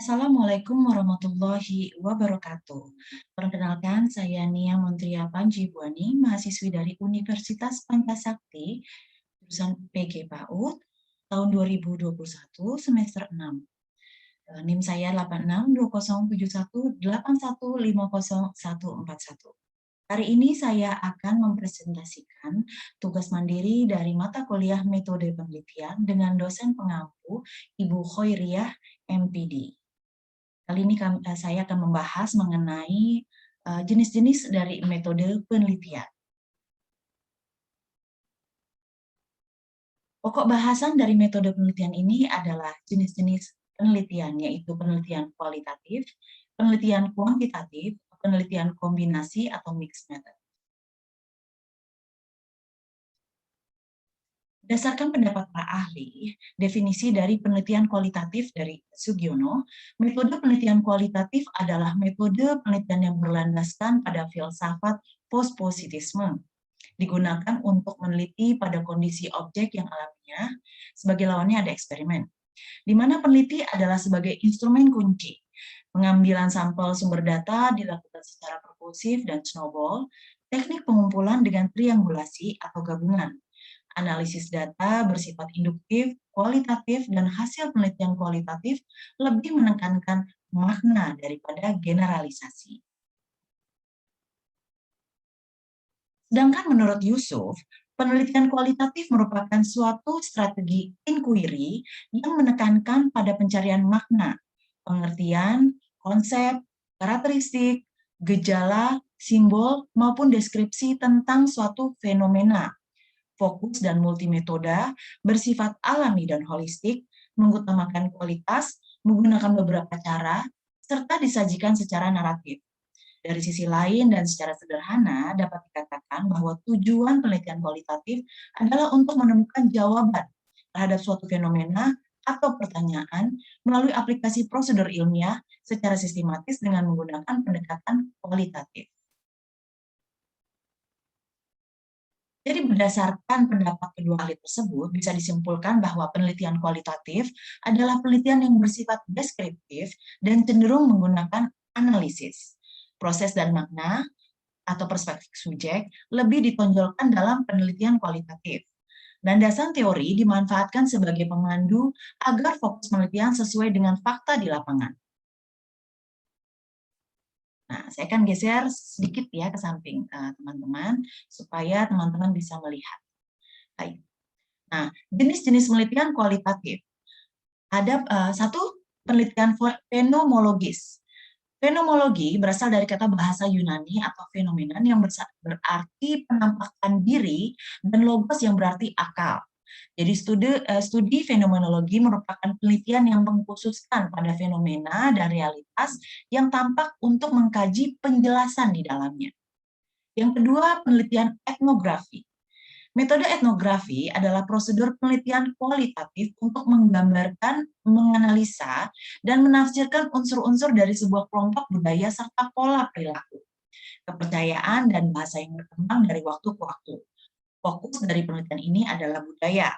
Assalamualaikum warahmatullahi wabarakatuh. Perkenalkan, saya Nia Montria Panjibuani, mahasiswi dari Universitas Pancasakti, jurusan PG PAUD, tahun 2021, semester 6. NIM saya 86207181504141. Hari ini saya akan mempresentasikan tugas mandiri dari mata kuliah metode penelitian dengan dosen pengampu Ibu Khoiriyah MPD. Kali ini saya akan membahas mengenai jenis-jenis dari metode penelitian. Pokok bahasan dari metode penelitian ini adalah jenis-jenis penelitian, yaitu penelitian kualitatif, penelitian kuantitatif, penelitian kombinasi atau mixed method. Berdasarkan pendapat para ahli, definisi dari penelitian kualitatif dari Sugiono, metode penelitian kualitatif adalah metode penelitian yang berlandaskan pada filsafat postpositisme, digunakan untuk meneliti pada kondisi objek yang alamiah, sebagai lawannya ada eksperimen, di mana peneliti adalah sebagai instrumen kunci. Pengambilan sampel sumber data dilakukan secara perkusif dan snowball, teknik pengumpulan dengan triangulasi atau gabungan. Analisis data bersifat induktif, kualitatif, dan hasil penelitian kualitatif lebih menekankan makna daripada generalisasi. Sedangkan menurut Yusuf, penelitian kualitatif merupakan suatu strategi inquiry yang menekankan pada pencarian makna, pengertian, konsep, karakteristik, gejala, simbol, maupun deskripsi tentang suatu fenomena. Fokus dan multimetoda, bersifat alami dan holistik, mengutamakan kualitas, menggunakan beberapa cara, serta disajikan secara naratif. Dari sisi lain dan secara sederhana, dapat dikatakan bahwa tujuan penelitian kualitatif adalah untuk menemukan jawaban terhadap suatu fenomena atau pertanyaan melalui aplikasi prosedur ilmiah secara sistematis dengan menggunakan pendekatan kualitatif. Jadi berdasarkan pendapat kedua ahli tersebut, bisa disimpulkan bahwa penelitian kualitatif adalah penelitian yang bersifat deskriptif dan cenderung menggunakan analisis. Proses dan makna atau perspektif subjek lebih ditonjolkan dalam penelitian kualitatif. Landasan teori dimanfaatkan sebagai pemandu agar fokus penelitian sesuai dengan fakta di lapangan. Nah, saya akan geser sedikit ya ke samping teman-teman, supaya teman-teman bisa melihat. Baik. Nah, jenis-jenis penelitian kualitatif. Ada satu penelitian fenomenologis. Fenomenologi berasal dari kata bahasa Yunani atau fenomenon yang berarti penampakan diri dan logos yang berarti akal. Jadi studi fenomenologi merupakan penelitian yang mengkhususkan pada fenomena dan realitas yang tampak untuk mengkaji penjelasan di dalamnya. Yang kedua, penelitian etnografi. Metode etnografi adalah prosedur penelitian kualitatif untuk menggambarkan, menganalisa, dan menafsirkan unsur-unsur dari sebuah kelompok budaya serta pola perilaku, kepercayaan, dan bahasa yang berkembang dari waktu ke waktu. Fokus dari penelitian ini adalah budaya.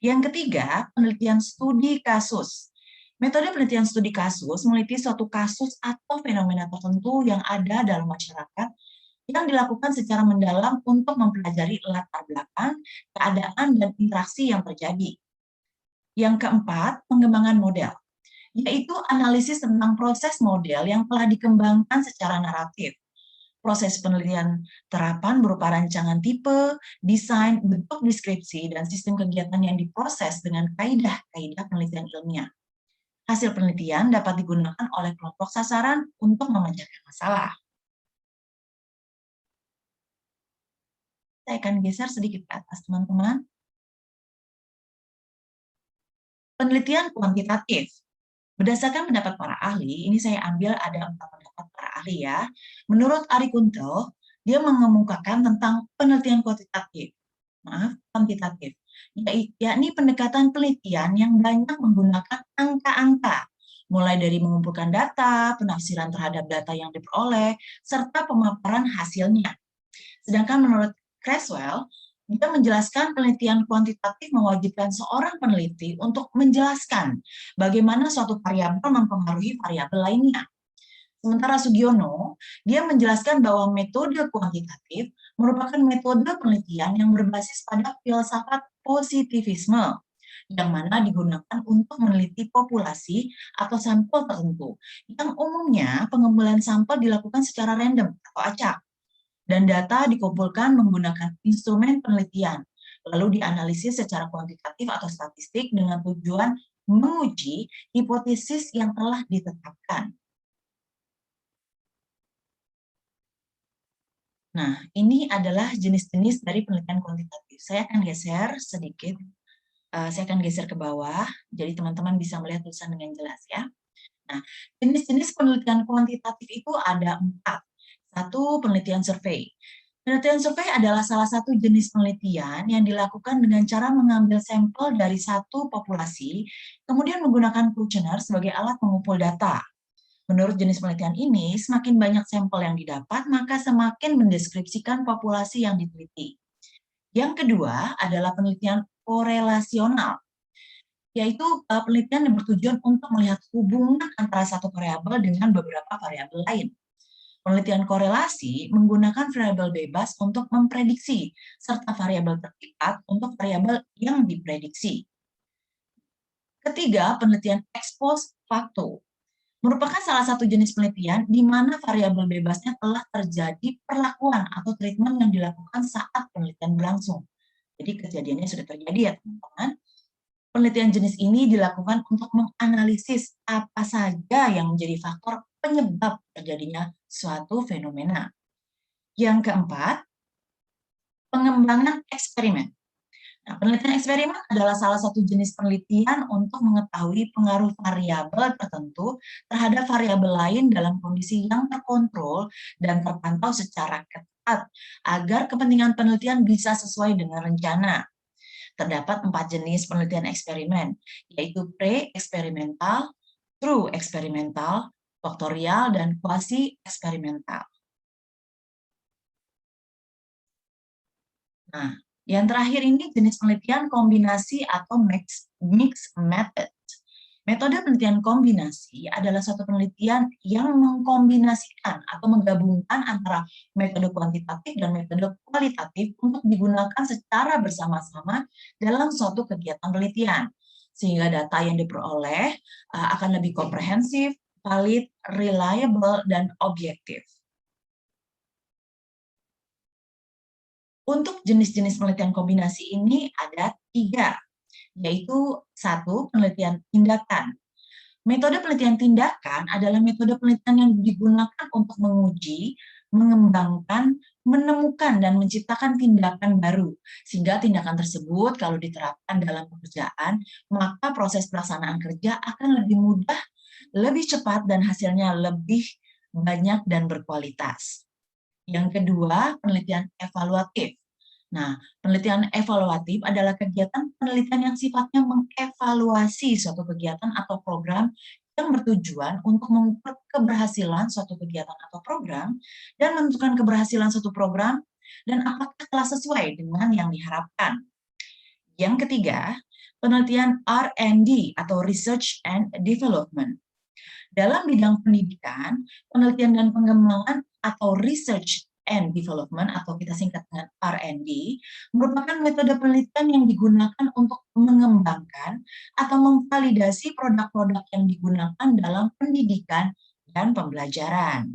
Yang ketiga, penelitian studi kasus. Metode penelitian studi kasus meneliti suatu kasus atau fenomena tertentu yang ada dalam masyarakat yang dilakukan secara mendalam untuk mempelajari latar belakang, keadaan, dan interaksi yang terjadi. Yang keempat, pengembangan model, yaitu analisis tentang proses model yang telah dikembangkan secara naratif. Proses penelitian terapan berupa rancangan tipe, desain, bentuk deskripsi, dan sistem kegiatan yang diproses dengan kaidah-kaidah penelitian ilmiah. Hasil penelitian dapat digunakan oleh kelompok sasaran untuk memecahkan masalah. Saya akan geser sedikit ke atas, teman-teman. Penelitian kuantitatif. Berdasarkan pendapat para ahli, ini saya ambil ada 4 pendapat para ahli ya. Menurut Ari Kunto, dia mengemukakan tentang penelitian kuantitatif, yakni pendekatan penelitian yang banyak menggunakan angka-angka, mulai dari mengumpulkan data, penafsiran terhadap data yang diperoleh, serta pemaparan hasilnya. Sedangkan menurut Creswell, Dia menjelaskan penelitian kuantitatif mewajibkan seorang peneliti untuk menjelaskan bagaimana suatu variabel mempengaruhi variabel lainnya. Sementara Sugiono, dia menjelaskan bahwa metode kuantitatif merupakan metode penelitian yang berbasis pada filsafat positivisme, yang mana digunakan untuk meneliti populasi atau sampel tertentu, yang umumnya pengumpulan sampel dilakukan secara random atau acak, dan data dikumpulkan menggunakan instrumen penelitian, lalu dianalisis secara kuantitatif atau statistik dengan tujuan menguji hipotesis yang telah ditetapkan. Nah, ini adalah jenis-jenis dari penelitian kuantitatif. Saya akan geser sedikit, saya akan geser ke bawah, jadi teman-teman bisa melihat tulisan dengan jelas ya. Nah, jenis-jenis penelitian kuantitatif itu ada 4. Satu, penelitian survei. Penelitian survei adalah salah satu jenis penelitian yang dilakukan dengan cara mengambil sampel dari satu populasi, kemudian menggunakan kuesioner sebagai alat mengumpul data. Menurut jenis penelitian ini, semakin banyak sampel yang didapat, maka semakin mendeskripsikan populasi yang diteliti. Yang kedua adalah penelitian korelasional, yaitu penelitian yang bertujuan untuk melihat hubungan antara satu variabel dengan beberapa variabel lain. Penelitian korelasi menggunakan variabel bebas untuk memprediksi, serta variabel terlibat untuk variabel yang diprediksi. Ketiga, penelitian ex post facto merupakan salah satu jenis penelitian di mana variabel bebasnya telah terjadi perlakuan atau treatment yang dilakukan saat penelitian berlangsung. Jadi kejadiannya sudah terjadi ya teman-teman. Penelitian jenis ini dilakukan untuk menganalisis apa saja yang menjadi faktor penyebab terjadinya suatu fenomena. Yang keempat, pengembangan eksperimen. Nah, penelitian eksperimen adalah salah satu jenis penelitian untuk mengetahui pengaruh variabel tertentu terhadap variabel lain dalam kondisi yang terkontrol dan terpantau secara ketat agar kepentingan penelitian bisa sesuai dengan rencana. Terdapat 4 jenis penelitian eksperimen, yaitu pre-eksperimental, true eksperimental, faktorial, dan quasi-eksperimental. Nah, yang terakhir ini jenis penelitian kombinasi atau mixed method. Metode penelitian kombinasi adalah suatu penelitian yang mengkombinasikan atau menggabungkan antara metode kuantitatif dan metode kualitatif untuk digunakan secara bersama-sama dalam suatu kegiatan penelitian. Sehingga data yang diperoleh akan lebih komprehensif, valid, reliable, dan objektif. Untuk jenis-jenis penelitian kombinasi ini ada 3, yaitu 1, penelitian tindakan. Metode penelitian tindakan adalah metode penelitian yang digunakan untuk menguji, mengembangkan, menemukan, dan menciptakan tindakan baru. Sehingga tindakan tersebut kalau diterapkan dalam pekerjaan, maka proses pelaksanaan kerja akan lebih mudah, lebih cepat, dan hasilnya lebih banyak dan berkualitas. Yang kedua, penelitian evaluatif. Nah, penelitian evaluatif adalah kegiatan penelitian yang sifatnya mengevaluasi suatu kegiatan atau program yang bertujuan untuk mengukur keberhasilan suatu kegiatan atau program dan menentukan keberhasilan suatu program dan apakah telah sesuai dengan yang diharapkan. Yang ketiga, penelitian R&D atau Research and Development. Dalam bidang pendidikan, penelitian dan pengembangan atau research and development atau kita singkat dengan R&D merupakan metode penelitian yang digunakan untuk mengembangkan atau memvalidasi produk-produk yang digunakan dalam pendidikan dan pembelajaran.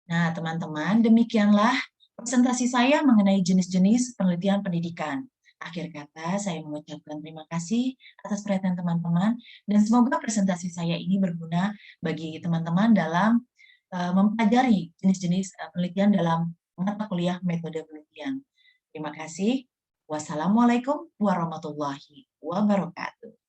Nah, teman-teman, demikianlah presentasi saya mengenai jenis-jenis penelitian pendidikan. Akhir kata, saya mengucapkan terima kasih atas perhatian teman-teman, dan semoga presentasi saya ini berguna bagi teman-teman dalam mempelajari jenis-jenis penelitian dalam mata kuliah metode penelitian. Terima kasih. Wassalamualaikum warahmatullahi wabarakatuh.